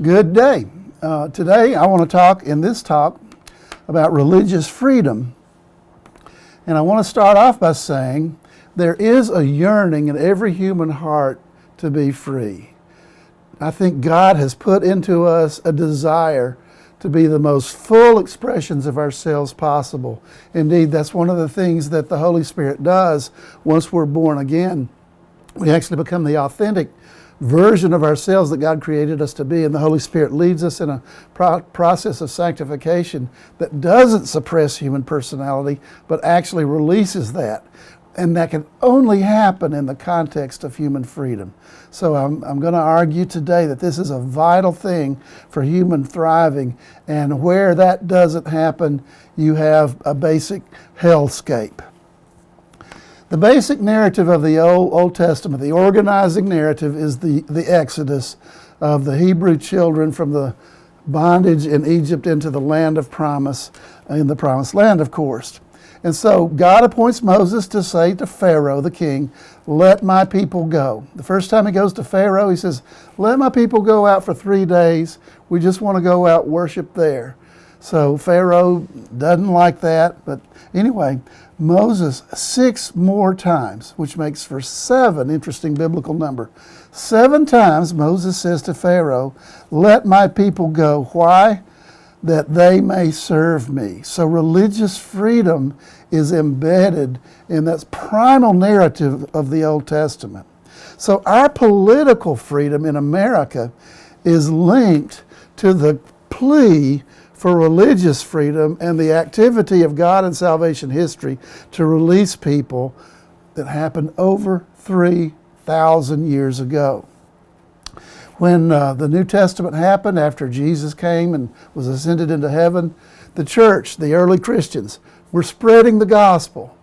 Good day. Today I want to talk in this talk about religious freedom. And I want to start off by saying there is a yearning in every human heart to be free. I think God has put into us a desire to be the most full expressions of ourselves possible. Indeed, that's one of the things that the Holy Spirit does once we're born again. We actually become the authentic version of ourselves that God created us to be, and the Holy Spirit leads us in a process of sanctification that doesn't suppress human personality, but actually releases that. And that can only happen in the context of human freedom. So I'm going to argue today that this is a vital thing for human thriving, and where that doesn't happen, you have a basic hellscape. The basic narrative of the Old Testament, the organizing narrative, is the exodus of the Hebrew children from the bondage in Egypt into the land of promise, in the promised land, of course. And so God appoints Moses to say to Pharaoh, the king, "Let my people go." The first time he goes to Pharaoh, he says, "Let my people go out for 3 days. We just want to go out worship there." So Pharaoh doesn't like that. But anyway, Moses 6 more times, which makes for 7, interesting biblical number. 7 times Moses says to Pharaoh, "Let my people go." Why? That they may serve me. So religious freedom is embedded in that primal narrative of the Old Testament. So our political freedom in America is linked to the plea for religious freedom and the activity of God in salvation history to release people that happened over 3,000 years ago. When the New Testament happened, after Jesus came and was ascended into heaven, the church, the early Christians, were spreading the gospel.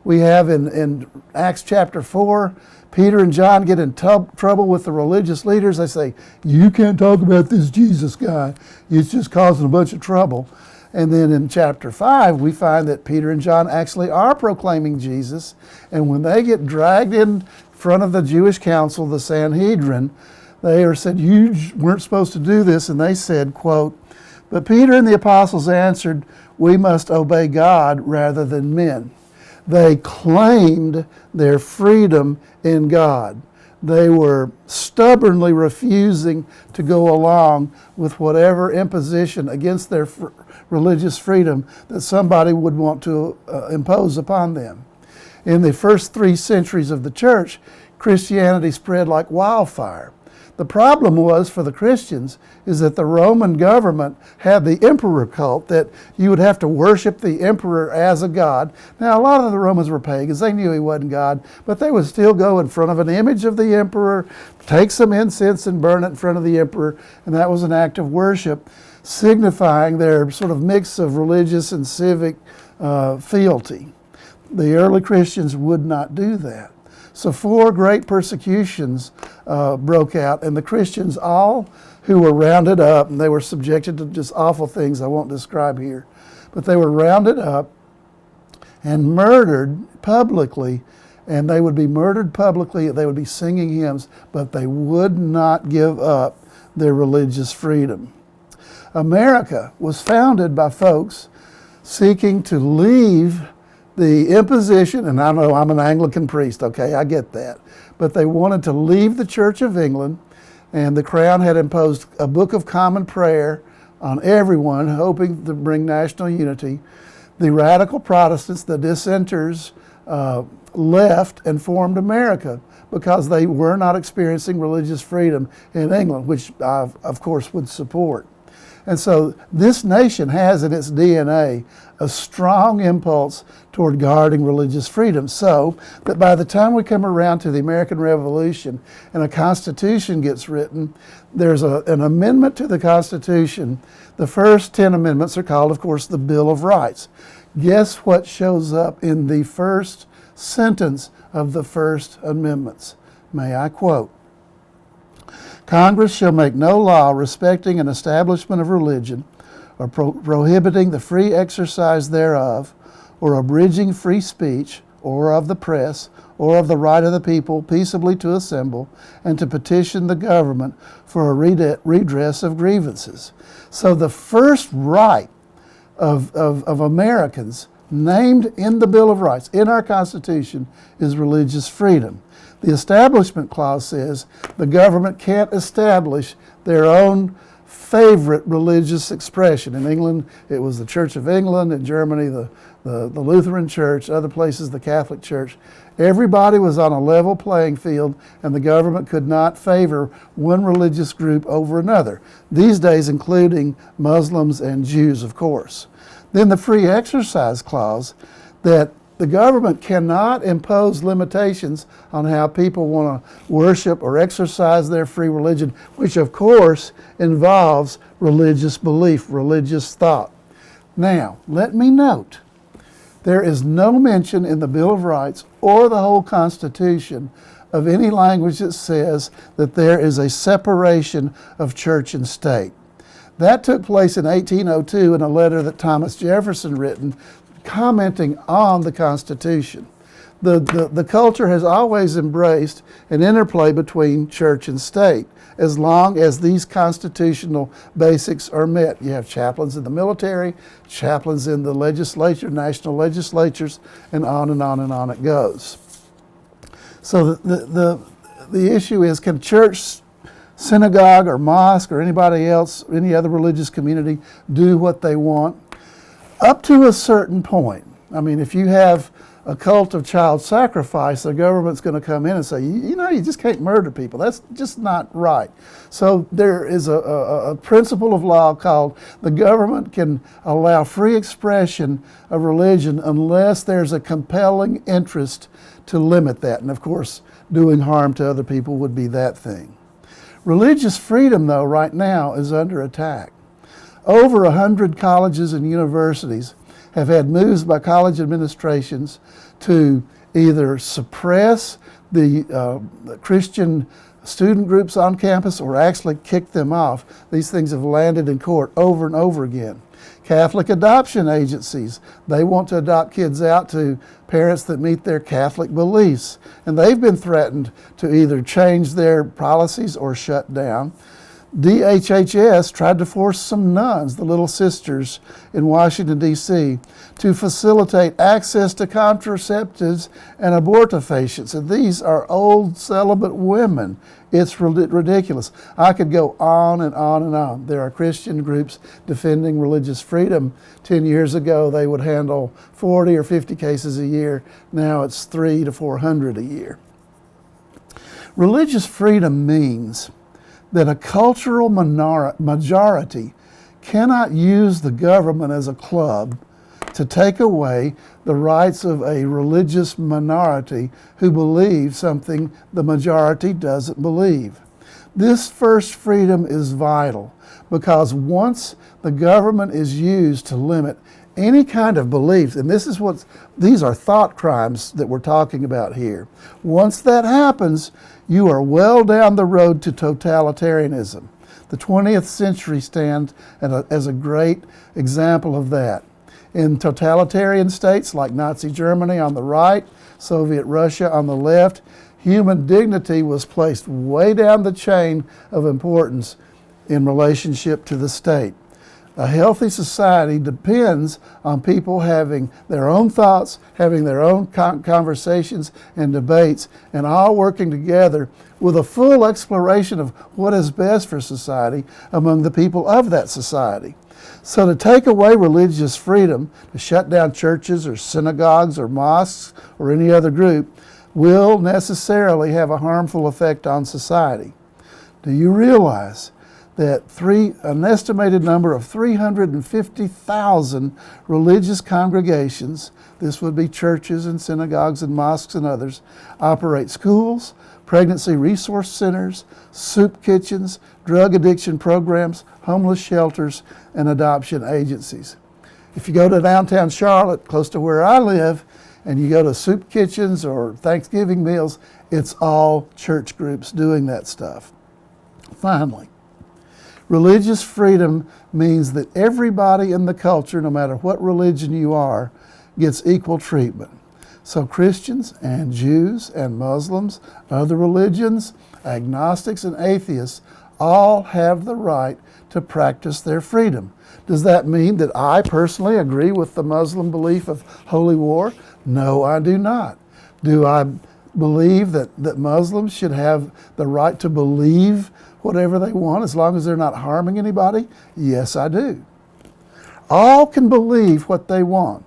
We have in Acts chapter 4, Peter and John get in trouble with the religious leaders. They say, "You can't talk about this Jesus guy. It's just causing a bunch of trouble." And then in chapter 5, we find that Peter and John actually are proclaiming Jesus. And when they get dragged in front of the Jewish council, the Sanhedrin, they are said, "You weren't supposed to do this." And they said, quote, "But Peter and the apostles answered, 'We must obey God rather than men.'" They claimed their freedom in God. They were stubbornly refusing to go along with whatever imposition against their religious freedom that somebody would want to impose upon them. In the first 3 centuries of the church, Christianity spread like wildfire. The problem was for the Christians is that the Roman government had the emperor cult, that you would have to worship the emperor as a god. Now, a lot of the Romans were pagans. They knew he wasn't God, but they would still go in front of an image of the emperor, take some incense and burn it in front of the emperor, and that was an act of worship, signifying their sort of mix of religious and civic fealty. The early Christians would not do that. So 4 great persecutions broke out, and the Christians, all who were rounded up, and they were subjected to just awful things I won't describe here, but they were rounded up and murdered publicly, and they would be murdered publicly, they would be singing hymns, but they would not give up their religious freedom. America was founded by folks seeking to leave the imposition, and I know I'm an Anglican priest, okay, I get that, but they wanted to leave the Church of England, and the Crown had imposed a Book of Common Prayer on everyone, hoping to bring national unity. The radical Protestants, the dissenters, left and formed America because they were not experiencing religious freedom in England, which I, of course, would support. And so this nation has in its DNA a strong impulse toward guarding religious freedom, so that by the time we come around to the American Revolution and a Constitution gets written, there's an amendment to the Constitution. The first 10 amendments are called, of course, the Bill of Rights. Guess what shows up in the first sentence of the first amendments? May I quote? "Congress shall make no law respecting an establishment of religion, or prohibiting the free exercise thereof, or abridging free speech, or of the press, or of the right of the people peaceably to assemble, and to petition the government for a redress of grievances. So the first right of Americans named in the Bill of Rights, in our Constitution, is religious freedom. The Establishment Clause says the government can't establish their own favorite religious expression. In England, it was the Church of England. In Germany, the Lutheran Church. Other places, the Catholic Church. Everybody was on a level playing field, and the government could not favor one religious group over another. These days, including Muslims and Jews, of course. Then the Free Exercise Clause, that the government cannot impose limitations on how people want to worship or exercise their free religion, which of course involves religious belief, religious thought. Now, let me note, there is no mention in the Bill of Rights or the whole Constitution of any language that says that there is a separation of church and state. That took place in 1802 in a letter that Thomas Jefferson written commenting on the Constitution. The culture has always embraced an interplay between church and state as long as these constitutional basics are met. You have chaplains in the military, chaplains in the legislature, national legislatures, and on and on and on it goes. So the issue is, can church, synagogue, or mosque, or anybody else, any other religious community, do what they want? Up to a certain point. I mean, if you have a cult of child sacrifice, the government's going to come in and say, you know, you just can't murder people. That's just not right. So there is a principle of law called the government can allow free expression of religion unless there's a compelling interest to limit that. And of course, doing harm to other people would be that thing. Religious freedom, though, right now is under attack. Over 100 colleges and universities have had moves by college administrations to either suppress the Christian student groups on campus or actually kick them off. These things have landed in court over and over again. Catholic adoption agencies, they want to adopt kids out to parents that meet their Catholic beliefs, and they've been threatened to either change their policies or shut down. DHHS tried to force some nuns, the Little Sisters in Washington, D.C., to facilitate access to contraceptives and abortifacients. And these are old celibate women. It's ridiculous. I could go on and on and on. There are Christian groups defending religious freedom. 10 years ago, they would handle 40 or 50 cases a year. Now it's 300 to 400 a year. Religious freedom means that a cultural majority cannot use the government as a club to take away the rights of a religious minority who believe something the majority doesn't believe. This first freedom is vital because once the government is used to limit any kind of beliefs, and these are thought crimes that we're talking about here. Once that happens, you are well down the road to totalitarianism. The 20th century stands as a great example of that. In totalitarian states like Nazi Germany on the right, Soviet Russia on the left, human dignity was placed way down the chain of importance in relationship to the state. A healthy society depends on people having their own thoughts, having their own conversations and debates, and all working together with a full exploration of what is best for society among the people of that society. So to take away religious freedom, to shut down churches or synagogues or mosques or any other group, will necessarily have a harmful effect on society. Do you realize that an estimated number of 350,000 religious congregations, this would be churches and synagogues and mosques and others, operate schools, pregnancy resource centers, soup kitchens, drug addiction programs, homeless shelters, and adoption agencies. If you go to downtown Charlotte, close to where I live, and you go to soup kitchens or Thanksgiving meals, it's all church groups doing that stuff. Finally, religious freedom means that everybody in the culture, no matter what religion you are, gets equal treatment. So Christians and Jews and Muslims, other religions, agnostics and atheists all have the right to practice their freedom. Does that mean that I personally agree with the Muslim belief of holy war? No, I do not. Do I believe that Muslims should have the right to believe whatever they want as long as they're not harming anybody? Yes, I do. All can believe what they want.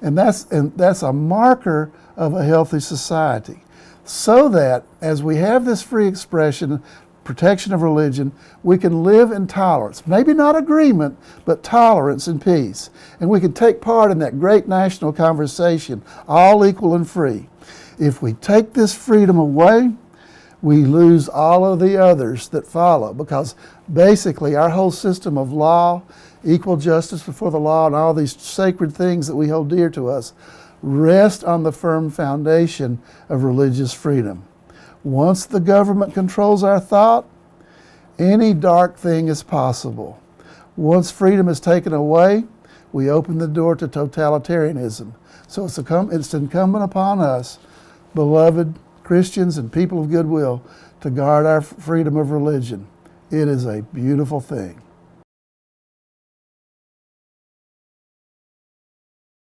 And that's a marker of a healthy society. So that as we have this free expression, protection of religion, we can live in tolerance. Maybe not agreement, but tolerance and peace. And we can take part in that great national conversation, all equal and free. If we take this freedom away, we lose all of the others that follow, because basically our whole system of law, equal justice before the law, and all these sacred things that we hold dear to us rest on the firm foundation of religious freedom. Once the government controls our thought, any dark thing is possible. Once freedom is taken away, we open the door to totalitarianism. So it's incumbent upon us, beloved Christians and people of goodwill, to guard our freedom of religion. It is a beautiful thing.